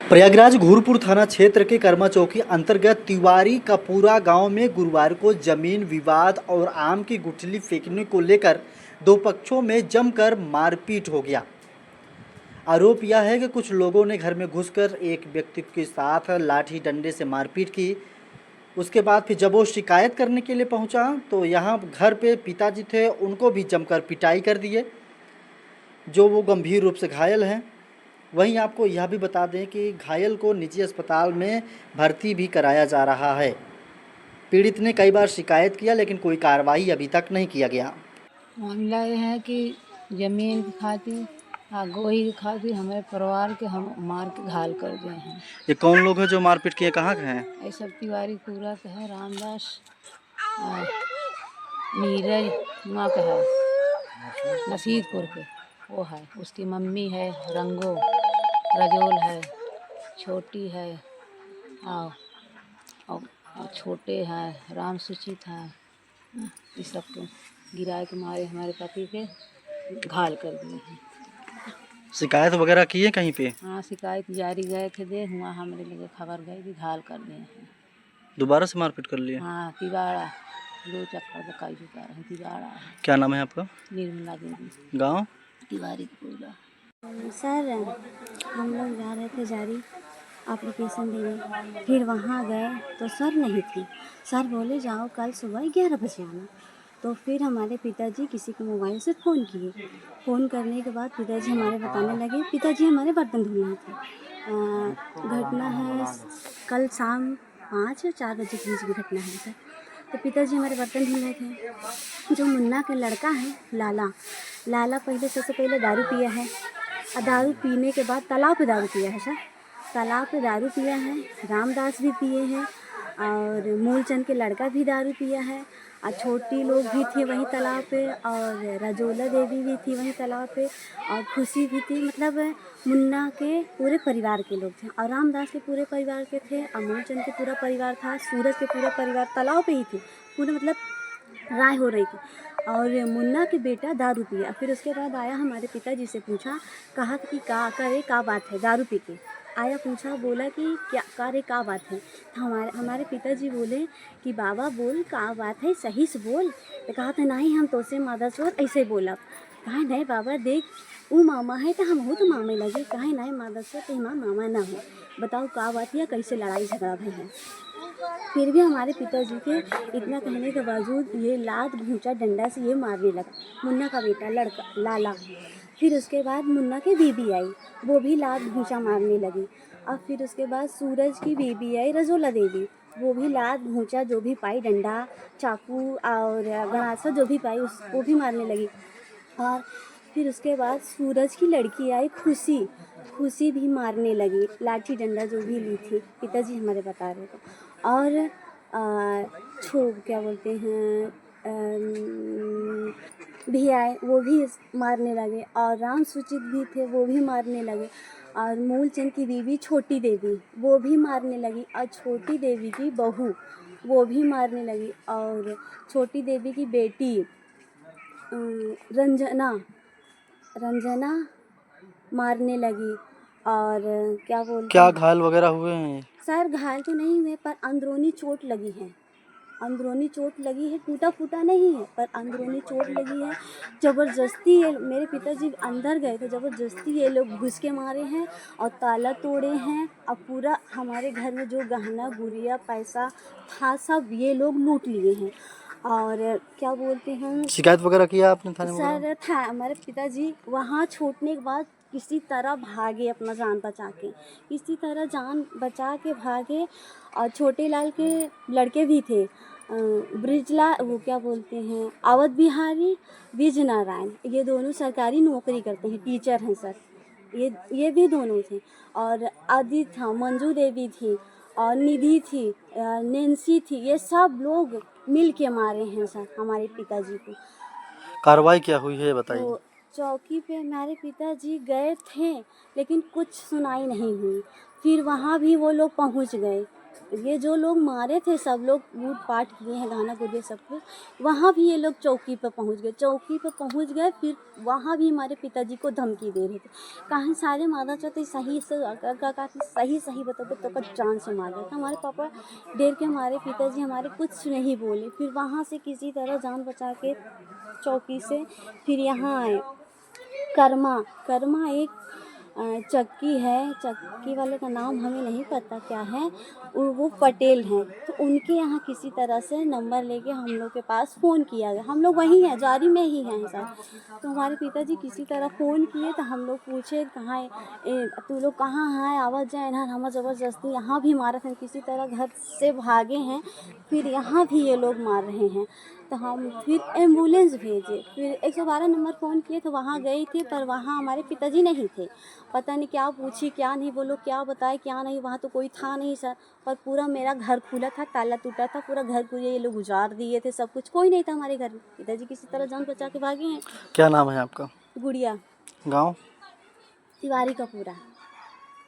प्रयागराज घूरपुर थाना क्षेत्र के कर्मा चौकी अंतर्गत तिवारी का पूरा गांव में गुरुवार को जमीन विवाद और आम की गुठली फेंकने को लेकर दो पक्षों में जमकर मारपीट हो गया। आरोप यह है कि कुछ लोगों ने घर में घुसकर एक व्यक्ति के साथ लाठी डंडे से मारपीट की। उसके बाद फिर जब वो शिकायत करने के लिए पहुंचा तो यहाँ घर पे पिताजी थे, उनको भी जमकर पिटाई कर दिए, जो वो गंभीर रूप से घायल हैं। वहीं आपको यह भी बता दें कि घायल को निजी अस्पताल में भर्ती भी कराया जा रहा है। पीड़ित ने कई बार शिकायत किया लेकिन कोई कार्रवाई अभी तक नहीं किया गया। मामला ये है कि जमीन की खातिर गोही की खातिर हमारे परिवार के हम मार के घायल कर दिए हैं। ये कौन लोग हैं जो मारपीट किए, कहाँ के हैं? ये सब तिवारी पूरा के है, रामदास नीरज माँ का है, नसीदपुर के वो है। उसकी मम्मी है रंगो, रजोल है, छोटी है और छोटे हैं, राम सुचित है। ये सब को गिराए के मारे हमारे पति के घायल कर दिए हैं। शिकायत वगैरह की है कहीं पे? हाँ, शिकायत जारी गए थे दे, हुआ हमारे लगे खबर गई कि घायल कर दिए हैं। दोबारा से मारपीट कर लिए? हाँ, तिवाड़ा 2 चक्कर दकाई जुटा रहे, तिवाड़ा है। क्या नाम है आपका? निर्मला देवी, गांव तिवारी पूरा। सर, हम लोग जा रहे थे जारी एप्लीकेशन देने, फिर वहाँ गए तो सर नहीं थी। सर बोले जाओ कल सुबह 11 बजे आना। तो फिर हमारे पिताजी किसी के मोबाइल से फ़ोन किए। फ़ोन करने के बाद पिताजी हमारे बताने लगे, पिताजी हमारे बर्तन धुल रहे थे। घटना है कल शाम 5 या 4 बजे के बीच की घटना है सर। तो पिताजी हमारे बर्तन धुल रहे थे। जो मुन्ना का लड़का है लाला पहले सबसे पहले दारू पिया है, और दारू पीने के बाद तालाब पे दारू पिया है सर। तालाब पे दारू पिया है, रामदास भी पिए हैं और मूलचंद के लड़का भी दारू पिया है, और छोटी लोग भी थे वहीं तालाब पे, और रजोला देवी भी थी वहीं तालाब पे, और खुशी भी थी। मतलब मुन्ना के पूरे परिवार के लोग थे, और रामदास के पूरे परिवार के थे, और मूलचंद के पूरा परिवार था, सूरज के पूरा परिवार तालाब पे ही थे पूरे। मतलब राय हो रही थी, और मुन्ना के बेटा दारू पिया। फिर उसके बाद आया हमारे पिताजी से पूछा, कहा कि का बात है, दारू पी के आया, पूछा, बोला कि क्या बात है। तो हमारे पिताजी बोले कि बाबा बोल का बात है, सही से बोल। तो कहा था नहीं हम तो से मादा चोर ऐसे बोला। कहा नहीं बाबा देख वो मामा है तो हम हो तो मामे लगे। कहा नहीं मादा चोर तो मामा ना हो, बताओ का बात है, कैसे लड़ाई झगड़ा भई है। फिर भी हमारे पिताजी के इतना कहने के बावजूद ये लात घूंचा डंडा से ये मारने लगा, मुन्ना का बेटा लड़का लाला। फिर उसके बाद मुन्ना की बीबी आई, वो भी लात घूंचा मारने लगी। और फिर उसके बाद सूरज की बीबी आई रजोला देवी, वो भी लात घूंचा जो भी पाई, डंडा चाकू और गणासा जो भी पाई वो भी मारने लगी। और फिर उसके बाद सूरज की लड़की आई खुशी भी मारने लगी, लाठी डंडा जो भी ली थी, पिताजी हमारे बता रहे थे। और क्या बोलते हैं भी आए, वो भी मारने लगे, और राम सुचित भी थे वो भी मारने लगे, और मूलचंद की बीवी छोटी देवी वो भी मारने लगी, और छोटी देवी की बहू वो भी मारने लगी, और छोटी देवी की बेटी रंजना मारने लगी। और क्या घायल वगैरह हुए हैं? सर घायल तो नहीं हुए, पर अंदरूनी चोट लगी है, टूटा फूटा नहीं है, पर अंदरूनी चोट लगी है। ज़बरदस्ती ये मेरे पिताजी अंदर गए थे, ज़बरदस्ती ये लोग घुस के मारे हैं और ताला तोड़े हैं, और पूरा हमारे घर में जो गहना गुड़िया पैसा था सब ये लोग लूट लिए हैं। और क्या बोलते हैं, शिकायत वगैरह किया आपने थाने में? सर था हमारे पिताजी वहाँ छूटने के बाद किसी तरह भागे, अपना जान बचा के भागे। और छोटे लाल के लड़के भी थे, ब्रिजला वो क्या बोलते हैं अवध बिहारी, विजय नारायण, ये दोनों सरकारी नौकरी करते हैं, टीचर हैं सर। ये भी दोनों थे, और आदित्य था, मंजू देवी थी, और निधि थी, नैन्सी थी, ये सब लोग मिल के मारे हैं सर हमारे पिताजी को। कार्रवाई क्या हुई है बताइए? तो चौकी पे हमारे पिताजी गए थे लेकिन कुछ सुनाई नहीं हुई। फिर वहाँ भी वो लोग पहुँच गए, ये जो लोग मारे थे सब लोग लूट पाट किए हैं, गहना गुड़िया सब कुछ, वहाँ भी ये लोग चौकी पर पहुँच गए। चौकी पर पहुँच गए, फिर वहाँ भी हमारे पिताजी को धमकी दे रहे थे, कहीं सारे मारा चाहते सही से सही बताते तो का जान से मार रहे थे। हमारे पापा डर के हमारे पिताजी हमारे कुछ नहीं बोले, फिर वहाँ से किसी तरह जान बचा के चौकी से फिर यहाँ आए। कर्मा एक चक्की है, चक्की वाले का नाम हमें नहीं पता क्या है, वो पटेल हैं। तो उनके यहाँ किसी तरह से नंबर लेके हम लोग के पास फ़ोन किया गया। हम लोग वहीं हैं, जारी में ही हैं सर। तो हमारे पिताजी किसी तरह फ़ोन किए, तो हम लोग पूछे कहाँ तू लोग कहाँ हैं, आवाज़ जाए ना। हम ज़बरदस्ती यहाँ भी मारा था, किसी तरह घर से भागे हैं, फिर यहाँ भी ये लोग मार रहे हैं। तो हम फिर एम्बुलेंस भेजे, फिर 112 नंबर फ़ोन किए, तो वहाँ गए थे, पर वहाँ हमारे पिताजी नहीं थे। पता नहीं क्या पूछी क्या नहीं, वो लोग क्या बताए क्या नहीं, वहाँ तो कोई था नहीं सर। पर पूरा मेरा घर खुला था, ताला टूटा था, पूरा घर को ये लोग उजाड़ दिए थे, सब कुछ, कोई नहीं था हमारे घर में। पिताजी किसी तरह जान बचा के भागे हैं। क्या नाम है आपका? गुड़िया गांव? तिवारी का पूरा।